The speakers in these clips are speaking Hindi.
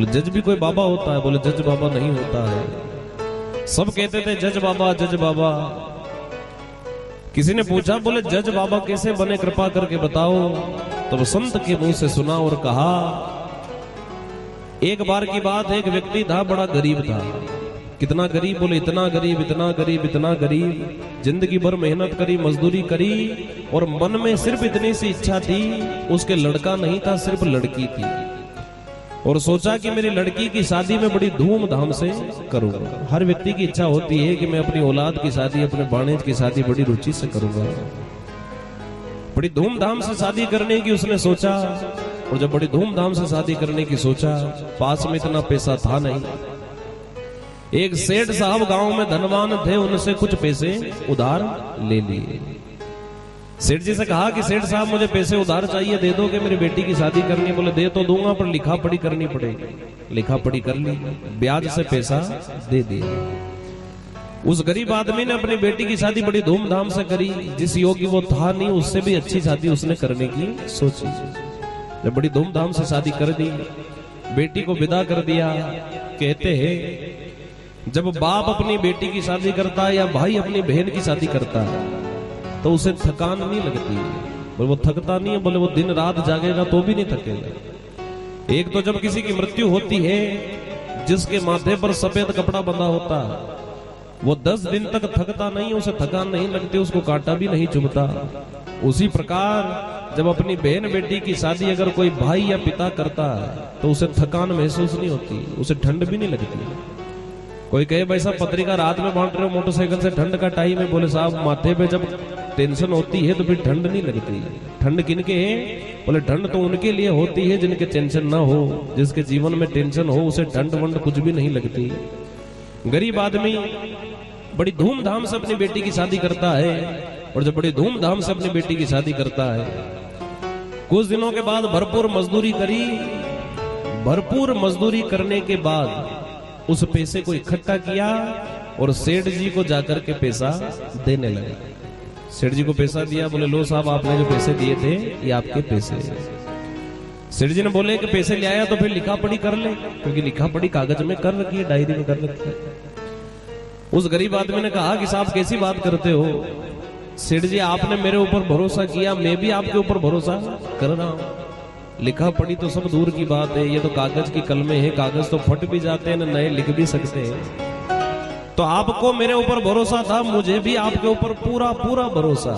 बोले जज भी कोई बाबा होता है? बोले जज बाबा नहीं होता है। सब कहते थे जज बाबा जज बाबा। किसी ने पूछा, बोले जज बाबा कैसे बने, कृपा करके बताओ। तब संत के मुंह से सुना और कहा, एक बार की बात है, एक व्यक्ति था, बड़ा गरीब था। कितना गरीब? बोले इतना गरीब, इतना गरीब, इतना गरीब। जिंदगी भर मेहनत करी, मजदूरी करी, और मन में सिर्फ इतनी सी इच्छा थी, उसके लड़का नहीं था, सिर्फ लड़की थी। और सोचा कि मेरी लड़की की शादी में बड़ी धूमधाम से करूंगा। हर व्यक्ति की इच्छा होती है कि मैं अपनी औलाद की शादी, अपने बाणेज की शादी बड़ी रुचि से करूंगा। बड़ी धूमधाम से शादी करने की उसने सोचा। और जब बड़ी धूमधाम से शादी करने की सोचा, पास में इतना पैसा था नहीं। एक सेठ साहब गांव में धनवान थे, उनसे कुछ पैसे उधार ले लिए। सेठ जी से कहा कि सेठ साहब मुझे पैसे उधार चाहिए, दे दो कि मेरी बेटी की शादी करनी। बोले दे तो दूंगा, पर लिखा पढ़ी करनी पड़ेगी। लिखा पढ़ी कर ली, ब्याज से पैसा दे दिया। उस गरीब आदमी ने अपनी बेटी की शादी बड़ी धूमधाम से करी। जिस योगी वो था नहीं, उससे भी अच्छी शादी उसने करने की सोची। जब बड़ी धूमधाम से शादी कर दी, बेटी को विदा कर दिया। कहते हैं जब बाप अपनी बेटी की शादी करता है या भाई अपनी बहन की शादी करता है तो उसे थकान नहीं लगती। बोले वो थकता नहीं है? बोले वो दिन रात जागेगा तो भी नहीं थकेगा। एक तो जब किसी की मृत्यु होती है, जिसके माथे पर सफेद कपड़ा बंधा होता है, वो 10 दिन तक थकता नहीं, उसे थकान नहीं लगती, उसको कांटा भी नहीं चुभता। उसी प्रकार जब अपनी बहन बेटी की शादी अगर कोई भाई या पिता करता है तो उसे थकान महसूस नहीं होती, उसे ठंड भी नहीं लगती। कोई कहे भाई साहब पत्रिका रात में बांट रहे हो मोटरसाइकिल से, ठंड का टाइम है। बोले साहब माथे पे जब टेंशन होती है तो फिर ठंड नहीं लगती। ठंड किनके है? बोले ठंड तो उनके लिए होती है जिनके टेंशन ना हो, जिसके जीवन में टेंशन हो, उसे ठंड वंड कुछ भी नहीं लगती। गरीब आदमी बड़ी धूमधाम से अपनी बेटी की शादी करता है, और जब बड़ी धूमधाम से अपनी बेटी की शादी करता है, कुछ दिनों के बाद भरपूर मजदूरी करी। भरपूर मजदूरी करने के बाद उस पैसे को इकट्ठा किया और सेठ जी को जाकर के पैसा देने लगे। सेठ जी को पैसा दिया। बोले लो साहब, आपने जो पैसे दिए थे ये आपके पैसे। सेठ जी ने बोले कि पैसे ले आया तो फिर लिखा पढ़ी कर ले, क्योंकि लिखा पढ़ी कागज में कर रखी है, डायरी में कर रखी है। उस गरीब आदमी ने कहा कि साहब कैसी बात करते हो? सेठ जी आपने मेरे ऊपर भरोसा किया, मैं भी आपके ऊपर भरोसा कर रहा हूं। लिखा पढ़ी तो सब दूर की बात है, ये तो कागज की कलमें हैं, कागज तो फट भी जाते हैं, न नए लिख भी सकते हैं। तो आपको मेरे ऊपर भरोसा था, मुझे भी आपके ऊपर पूरा पूरा भरोसा।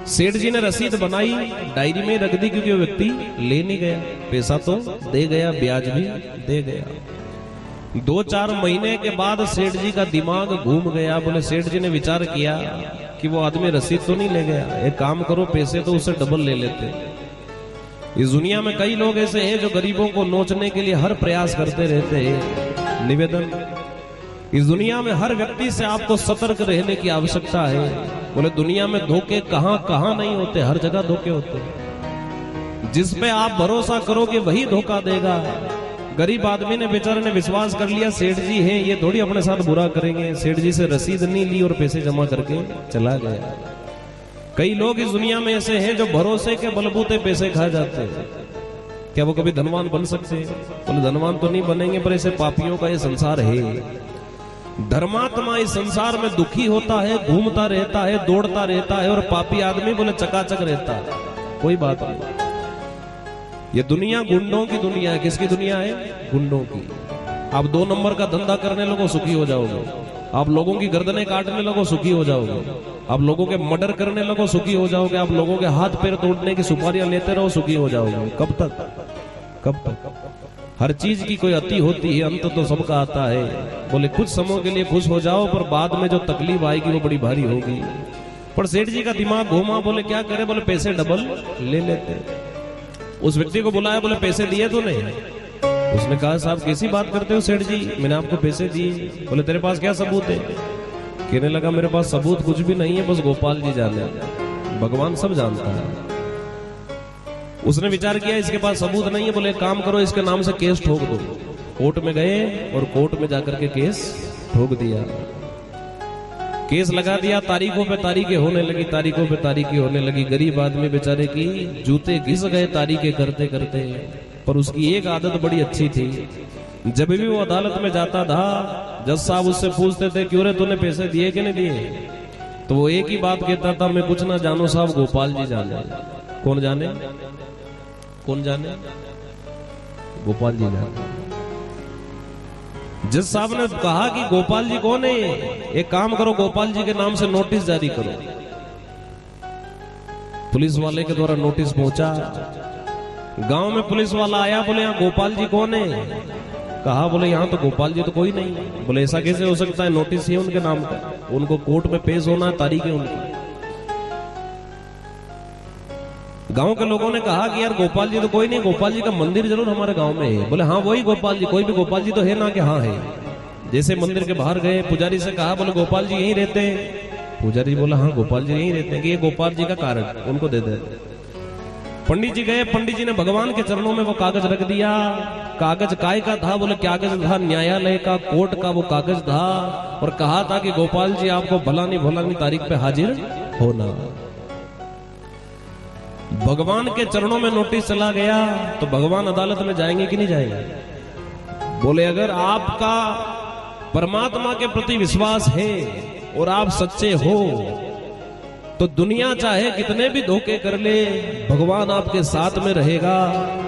सेठ जी ने रसीद बनाई, डायरी में रख दी, क्योंकि वो व्यक्ति ले नहीं गया, पैसा तो दे गया, ब्याज भी दे गया। 2-4 महीने के बाद सेठ जी का दिमाग घूम गया। बोले सेठ जी ने विचार किया कि वो आदमी रसीद तो नहीं ले गया, एक काम करो पैसे तो उससे डबल ले लेते। इस दुनिया में कई लोग ऐसे हैं जो गरीबों को नोचने के लिए हर प्रयास करते रहते हैं। निवेदन, इस दुनिया में हर व्यक्ति से आपको सतर्क रहने की आवश्यकता है। बोले दुनिया में धोखे कहां कहां नहीं होते, हर जगह धोखे होते हैं। जिस पे आप भरोसा करोगे वही धोखा देगा। गरीब आदमी ने बेचारे ने विश्वास कर लिया, सेठ जी हैं ये थोड़ी अपने साथ बुरा करेंगे। सेठ जी से रसीद नहीं ली और पैसे जमा करके चला गया। कई लोग इस दुनिया में ऐसे हैं जो भरोसे के बलबूते पैसे खा जाते हैं। क्या वो कभी धनवान बन सकते हैं? बोले धनवान तो नहीं बनेंगे, पर ऐसे पापियों का ये संसार है। धर्मात्मा इस संसार में दुखी होता है, घूमता रहता है, दौड़ता रहता है, और पापी आदमी बोले चकाचक रहता है। कोई बात नहीं, ये दुनिया गुंडों की दुनिया है। किसकी दुनिया है? गुंडों की। आप 2 नंबर का धंधा करने लगो, सुखी हो जाओगे। आप लोगों की गर्दनें काटने लगो, सुखी हो जाओगे। आप लोगों के मर्डर करने लगो, सुखी हो जाओगे। आप लोगों के हाथ पैर तोड़ने की सुपारियां लेते रहो, सुखी हो जाओगे। कब तक? कब तक? हर चीज की कोई अति होती है, अंत तो सबका आता है। बोले कुछ समय के लिए खुश हो जाओ, पर बाद में जो तकलीफ आएगी वो बड़ी भारी होगी। पर सेठ जी का दिमाग घूमा। बोले क्या करे? बोले पैसे डबल ले लेते। उस व्यक्ति को बुलाया, बोले पैसे दिए तो नहीं? उसने कहा साहब कैसी बात करते हो सेठ जी, मैंने आपको पैसे दिए। बोले तेरे पास क्या सबूत है? कहने लगा मेरे पास सबूत कुछ भी नहीं है, बस गोपाल जी जाने, भगवान सब जानता है। उसने विचार किया इसके पास सबूत नहीं है। बोले काम करो, इसके नाम से केस ठोक दो। कोर्ट में गए और कोर्ट में जाकर के केस ठोक दिया। केस लगा दिया, तारीखों पे तारीखें होने लगी, तारीखों पे तारीखें होने लगी। गरीब आदमी बेचारे की जूते घिस गए तारीखें करते करते। पर उसकी एक आदत बड़ी अच्छी थी। जब भी वो अदालत में जाता था, जज साहब उससे पूछते थे क्यों रे तूने पैसे दिए कि नहीं दिए, तो वो एक ही बात कहता था, मैं कुछ ना जानू साहब, गोपाल जी जाने। कौन जाने? कौन जाने? गोपाल जी जाने। जज साहब ने कहा कि गोपाल जी कौन है? एक काम करो, गोपाल जी के नाम से नोटिस जारी करो। पुलिस वाले के द्वारा नोटिस पहुंचा। गांव में पुलिस वाला आया, बोले यहाँ गोपाल जी कौन है? कहा, बोले यहाँ तो गोपाल जी तो कोई नहीं। बोले ऐसा कैसे हो सकता है, नोटिस ही उनके नाम का, उनको कोर्ट में पेश होना है, तारीख है उनकी। गांव के लोगों ने कहा कि यार गोपाल जी तो कोई नहीं, गोपाल जी का मंदिर जरूर हमारे गांव में है। बोले हाँ वही गोपाल जी, कोई भी गोपाल जी तो है ना? कि हाँ है। जैसे मंदिर के बाहर गए, पुजारी से कहा, बोले गोपाल जी यहीं रहते हैं? पुजारी बोला हाँ गोपाल जी यहीं रहते हैं, कि ये गोपाल जी का कारण उनको दे दे। पंडित जी गए, पंडित जी ने भगवान के चरणों में वो कागज रख दिया। कागज काय का था? बोले कागज था न्यायालय का, कोर्ट का वो कागज था, और कहा था कि गोपाल जी आपको भलानी तारीख पे हाजिर होना। भगवान के चरणों में नोटिस चला गया, तो भगवान अदालत में जाएंगे कि नहीं जाएंगे? बोले अगर आपका परमात्मा के प्रति विश्वास है और आप सच्चे हो, तो दुनिया चाहे कितने भी धोखे कर ले, भगवान आपके साथ में रहेगा।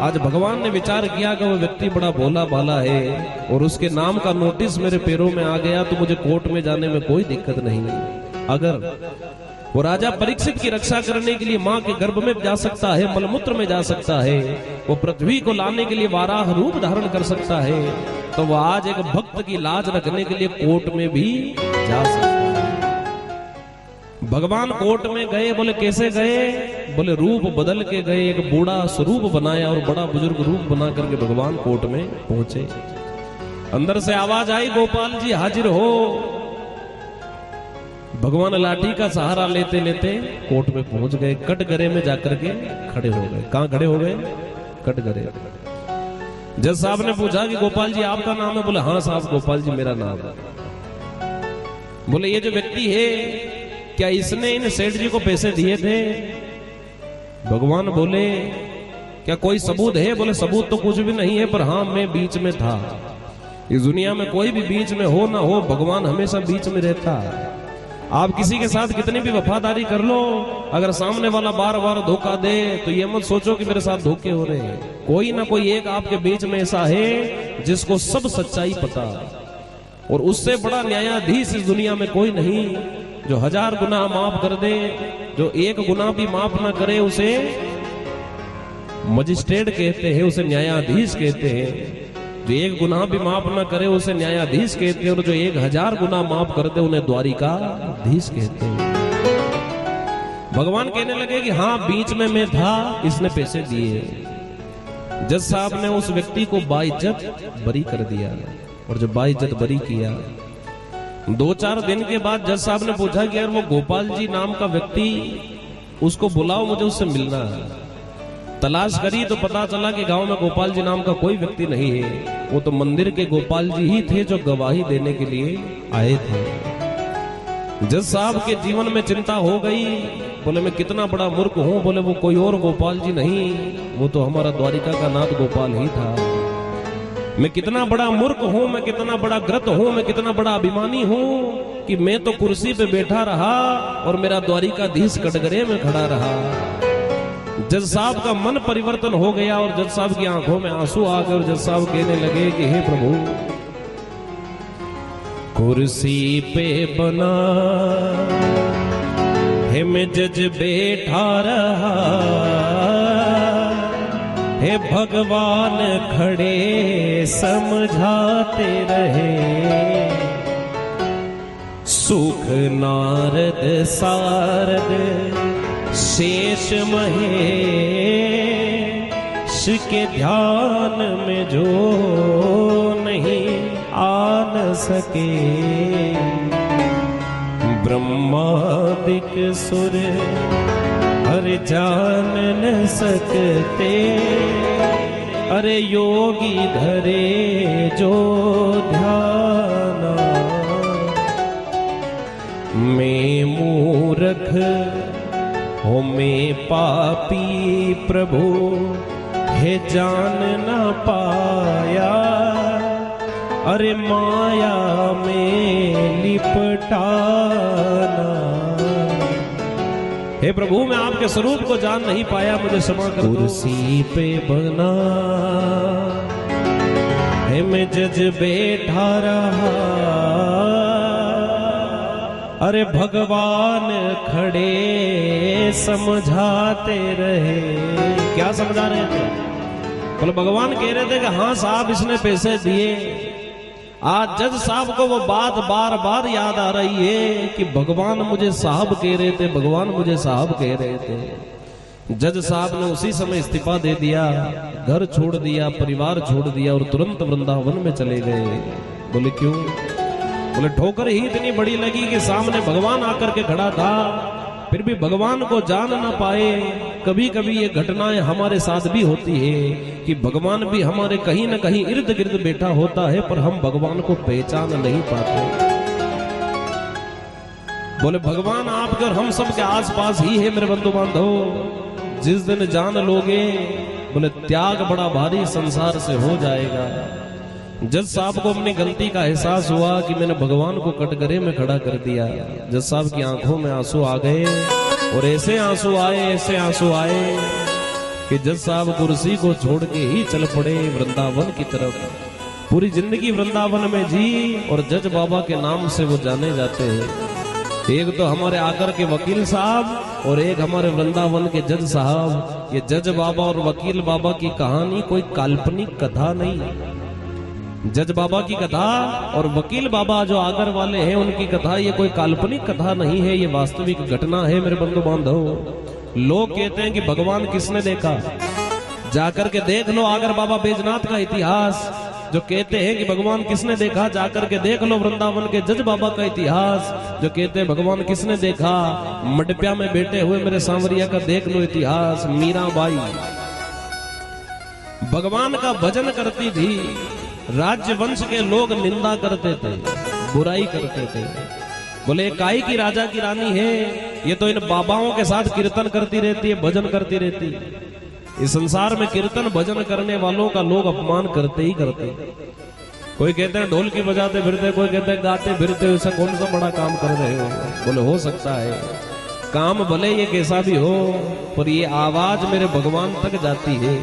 आज भगवान ने विचार किया कि वो व्यक्ति बड़ा भोला भाला है और उसके नाम का नोटिस मेरे पैरों में आ गया, तो मुझे कोर्ट में जाने में कोई दिक्कत नहीं। अगर वो राजा परीक्षित की रक्षा करने के लिए मां के गर्भ में जा सकता है, मलमूत्र में जा सकता है, वो पृथ्वी को लाने के लिए वाराह रूप धारण कर सकता है, तो वो आज एक भक्त की लाज रखने के लिए कोर्ट में भी जा सकता है। भगवान कोर्ट में गए। बोले कैसे गए? बोले रूप बदल के गए, एक बूढ़ा स्वरूप बनाया और बड़ा बुजुर्ग रूप बना करके भगवान कोर्ट में पहुंचे। अंदर से आवाज आई, गोपाल जी हाजिर हो। भगवान लाठी का सहारा लेते लेते कोर्ट में पहुंच गए। कटघरे में जाकर के खड़े हो गए। कहां खड़े हो गए? कटघरे। जज साहब ने पूछा कि गोपाल जी आपका नाम है? बोले हाँ साहब गोपाल जी मेरा नाम है। बोले ये जो व्यक्ति है, क्या इसने इन सेठ जी को पैसे दिए थे? भगवान बोले क्या कोई सबूत है? बोले सबूत तो कुछ भी नहीं है, पर हाँ मैं बीच में था। इस दुनिया में कोई भी बीच में हो ना हो, भगवान हमेशा बीच में रहता है। आप किसी के साथ कितनी भी वफादारी कर लो, अगर सामने वाला बार बार धोखा दे तो ये मत सोचो कि मेरे साथ धोखे हो रहे हैं। कोई ना कोई एक आपके बीच में ऐसा है जिसको सब सच्चाई पता, और उससे बड़ा न्यायाधीश इस दुनिया में कोई नहीं, जो 1000 गुनाह माफ कर दे। जो एक गुनाह भी माफ ना करे उसे मजिस्ट्रेट कहते हैं, उसे न्यायाधीश कहते हैं। जो एक गुनाह भी माफ ना करे उसे न्यायाधीश कहते हैं, और जो 1000 गुनाह माफ कर दे उन्हें द्वारिकाधीश कहते हैं। भगवान कहने लगे कि हाँ बीच में मैं था, इसने पैसे दिए। जज साहब ने उस व्यक्ति को बाइज्जत बरी कर दिया, और जब बाइज्जत बरी किया, 2-4 दिन के बाद जज साहब ने पूछा कि यार वो गोपाल जी नाम का व्यक्ति, उसको बुलाओ, मुझे उससे मिलना है। तलाश करी तो पता चला कि गांव में गोपाल जी नाम का कोई व्यक्ति नहीं है, वो तो मंदिर के गोपाल जी ही थे जो गवाही देने के लिए आए थे। जज साहब के जीवन में चिंता हो गई। बोले मैं कितना बड़ा मूर्ख हूं। बोले वो कोई और गोपाल जी नहीं, वो तो हमारा द्वारिका का नाथ गोपाल ही था। मैं कितना बड़ा मूर्ख हूं, मैं कितना बड़ा ग्रत हूं, मैं कितना बड़ा अभिमानी हूं कि मैं तो कुर्सी पे बैठा रहा और मेरा द्वारिकाधीश कटघरे में खड़ा रहा। जज साहब का मन परिवर्तन हो गया और जज साहब की आंखों में आंसू आ गए, और जज साहब कहने लगे कि हे प्रभु, कुर्सी पे बना है मैं जज बैठा रहा, हे भगवान खड़े समझाते रहे। सुख नारद सारद शेष महेश के ध्यान में जो नहीं आ न सके, ब्रह्मादिक सुर हर जान न सकते। अरे योगी धरे जो ध्याना, मैं मूर्ख हो मैं पापी प्रभु, हे जान ना पाया, अरे माया में लिपटाना। हे प्रभु मैं आपके स्वरूप को जान नहीं पाया, मुझे क्षमा कर दो। कुर्सी पे बना है मैं जज बैठा रहा, अरे भगवान खड़े समझाते रहे। क्या समझा रहे थे? बोले भगवान कह रहे थे कि हाँ साहब इसने पैसे दिए। आज जज साहब को वो बात बार बार याद आ रही है कि भगवान मुझे साहब कह रहे थे, भगवान मुझे साहब कह रहे थे। जज साहब ने उसी समय इस्तीफा दे दिया, घर छोड़ दिया, परिवार छोड़ दिया और तुरंत वृंदावन में चले गए। बोले क्यों? बोले ठोकर ही इतनी बड़ी लगी कि सामने भगवान आकर के खड़ा था, फिर भी भगवान को जान ना पाए। कभी कभी ये घटनाएं हमारे साथ भी होती है कि भगवान भी हमारे कहीं ना कहीं इर्द गिर्द बैठा होता है, पर हम भगवान को पहचान नहीं पाते। बोले भगवान आपके और हम सब के आसपास ही है मेरे बंधु बांधव। जिस दिन जान लोगे, बोले त्याग बड़ा भारी संसार से हो जाएगा। जज साहब को अपनी गलती का एहसास हुआ कि मैंने भगवान को कटघरे में खड़ा कर दिया। जज साहब की आंखों में आंसू आ गए और ऐसे आंसू आए कि जज साहब कुर्सी को छोड़ के ही चल पड़े वृंदावन की तरफ। पूरी जिंदगी वृंदावन में जी और जज बाबा के नाम से वो जाने जाते हैं। एक तो हमारे आकर के वकील साहब और एक हमारे वृंदावन के जज साहब। ये जज बाबा और वकील बाबा की कहानी कोई काल्पनिक कथा नहीं। जज बाबा की कथा और वकील बाबा जो आगर वाले हैं उनकी कथा ये कोई काल्पनिक कथा नहीं है, ये वास्तविक घटना है मेरे बंधु बांधव। लोग कहते हैं कि भगवान किसने देखा, जाकर के देख लो आगर बाबा बैजनाथ का इतिहास। जो कहते हैं कि भगवान किसने देखा, जाकर के देख लो वृंदावन के जज बाबा का इतिहास। जो कहते हैं भगवान किसने देखा, मडप्या में बैठे हुए मेरे सांवरिया का देख लो इतिहास। मीराबाई भगवान का भजन करती थी, राज्य वंश के लोग निंदा करते थे, बुराई करते थे। बोले काई की राजा की रानी है, ये तो इन बाबाओं के साथ कीर्तन करती रहती है, भजन करती रहती है। इस संसार में कीर्तन भजन करने वालों का लोग अपमान करते ही करते। कोई कहते हैं ढोल की बजाते फिरते, कोई कहते हैं गाते फिरते, ऐसा कौन सा बड़ा काम कर रहे हो। बोले हो सकता है काम भले ये कैसा भी हो, पर ये आवाज मेरे भगवान तक जाती है।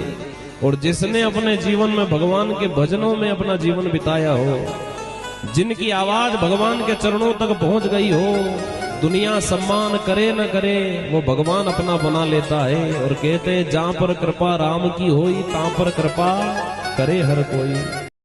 और जिसने अपने जीवन में भगवान के भजनों में अपना जीवन बिताया हो, जिनकी आवाज भगवान के चरणों तक पहुंच गई हो, दुनिया सम्मान करे न करे वो भगवान अपना बना लेता है। और कहते हैं जहां पर कृपा राम की होई तां पर कृपा करे हर कोई।